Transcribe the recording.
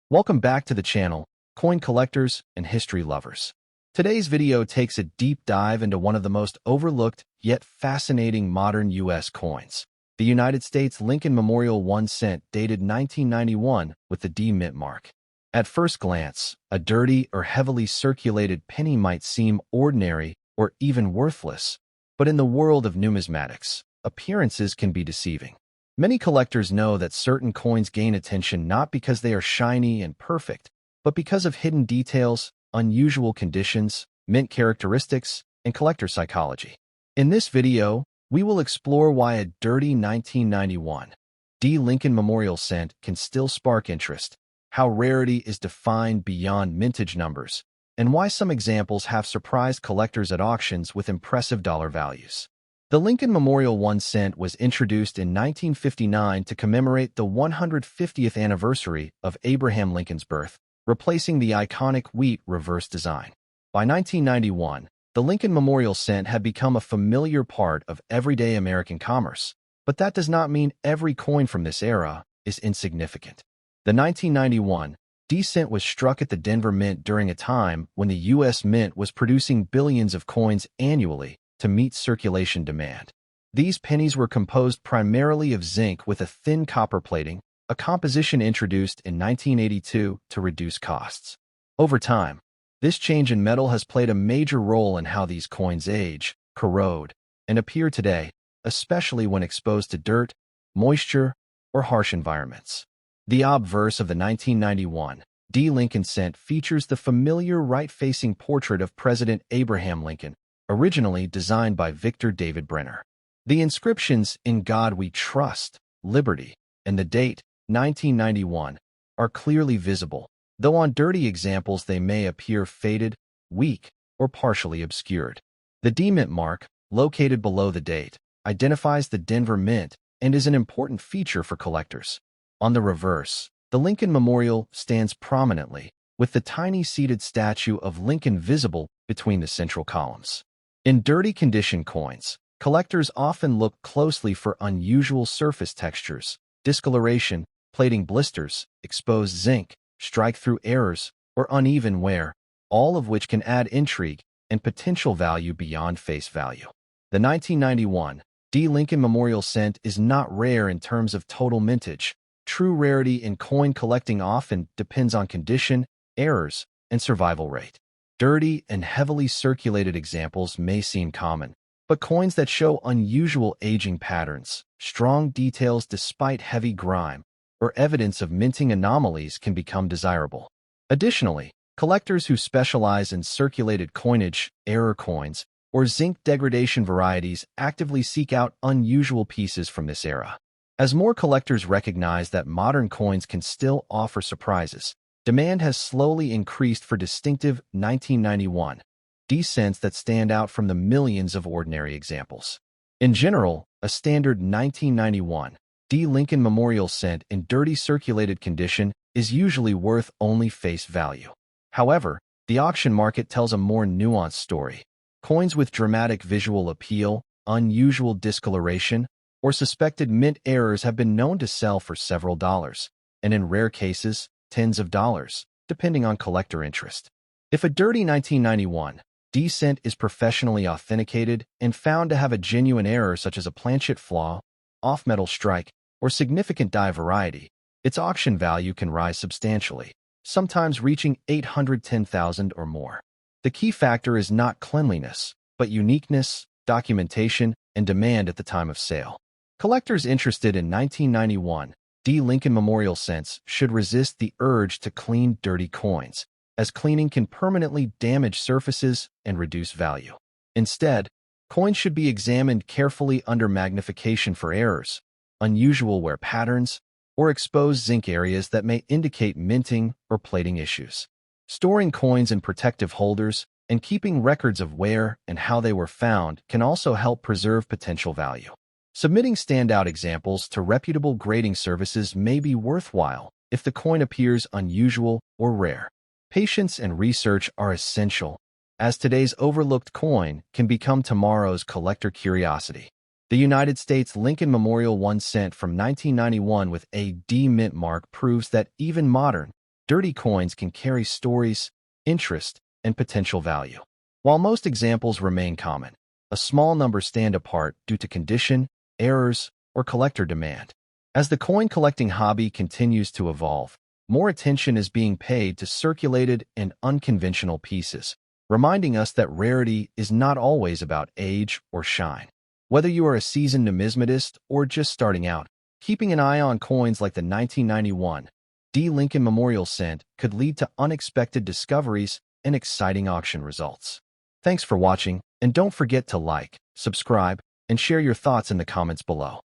Welcome back to the channel, coin collectors and history lovers. Today's video takes a deep dive into one of the most overlooked yet fascinating modern U.S. coins, the United States Lincoln Memorial 1 cent dated 1991 with the D mint mark. At first glance, a dirty or heavily circulated penny might seem ordinary or even worthless, but in the world of numismatics, appearances can be deceiving. Many collectors know that certain coins gain attention not because they are shiny and perfect, but because of hidden details, unusual conditions, mint characteristics, and collector psychology. In this video, we will explore why a dirty 1991 D Lincoln Memorial cent can still spark interest, how rarity is defined beyond mintage numbers, and why some examples have surprised collectors at auctions with impressive dollar values. The Lincoln Memorial 1 cent was introduced in 1959 to commemorate the 150th anniversary of Abraham Lincoln's birth, replacing the iconic wheat reverse design. By 1991, the Lincoln Memorial cent had become a familiar part of everyday American commerce, but that does not mean every coin from this era is insignificant. The 1991 D cent was struck at the Denver Mint during a time when the U.S. Mint was producing billions of coins annually to meet circulation demand. These pennies were composed primarily of zinc with a thin copper plating, a composition introduced in 1982 to reduce costs. Over time, this change in metal has played a major role in how these coins age, corrode, and appear today, especially when exposed to dirt, moisture, or harsh environments. The obverse of the 1991 D Lincoln cent features the familiar right-facing portrait of President Abraham Lincoln, originally designed by Victor David Brenner. The inscriptions "In God We Trust," "Liberty," and the date, 1991, are clearly visible, though on dirty examples they may appear faded, weak, or partially obscured. The D mint mark, located below the date, identifies the Denver Mint and is an important feature for collectors. On the reverse, the Lincoln Memorial stands prominently, with the tiny seated statue of Lincoln visible between the central columns. In dirty condition coins, collectors often look closely for unusual surface textures, discoloration, plating blisters, exposed zinc, strike-through errors, or uneven wear, all of which can add intrigue and potential value beyond face value. The 1991 D Lincoln Memorial cent is not rare in terms of total mintage. True rarity in coin collecting often depends on condition, errors, and survival rate. Dirty and heavily circulated examples may seem common, but coins that show unusual aging patterns, strong details despite heavy grime, or evidence of minting anomalies can become desirable. Additionally, collectors who specialize in circulated coinage, error coins, or zinc degradation varieties actively seek out unusual pieces from this era. As more collectors recognize that modern coins can still offer surprises, demand has slowly increased for distinctive 1991 D cents that stand out from the millions of ordinary examples. In general, a standard 1991 D Lincoln Memorial cent in dirty circulated condition is usually worth only face value. However, the auction market tells a more nuanced story. Coins with dramatic visual appeal, unusual discoloration, or suspected mint errors have been known to sell for several dollars, and in rare cases, tens of dollars, depending on collector interest. If a dirty 1991 D cent is professionally authenticated and found to have a genuine error such as a planchet flaw, off-metal strike, or significant die variety, its auction value can rise substantially, sometimes reaching $810,000 or more. The key factor is not cleanliness, but uniqueness, documentation, and demand at the time of sale. Collectors interested in 1991 D Lincoln Memorial cents should resist the urge to clean dirty coins, as cleaning can permanently damage surfaces and reduce value. Instead, coins should be examined carefully under magnification for errors, unusual wear patterns, or exposed zinc areas that may indicate minting or plating issues. Storing coins in protective holders and keeping records of where and how they were found can also help preserve potential value. Submitting standout examples to reputable grading services may be worthwhile if the coin appears unusual or rare. Patience and research are essential, as today's overlooked coin can become tomorrow's collector curiosity. The United States Lincoln Memorial 1 cent from 1991 with a D mint mark proves that even modern, dirty coins can carry stories, interest, and potential value. While most examples remain common, a small number stand apart due to condition, errors, or collector demand. As the coin collecting hobby continues to evolve, more attention is being paid to circulated and unconventional pieces, reminding us that rarity is not always about age or shine. Whether you are a seasoned numismatist or just starting out, keeping an eye on coins like the 1991 D. Lincoln Memorial Cent could lead to unexpected discoveries and exciting auction results. Thanks for watching, and don't forget to like, subscribe, and share your thoughts in the comments below.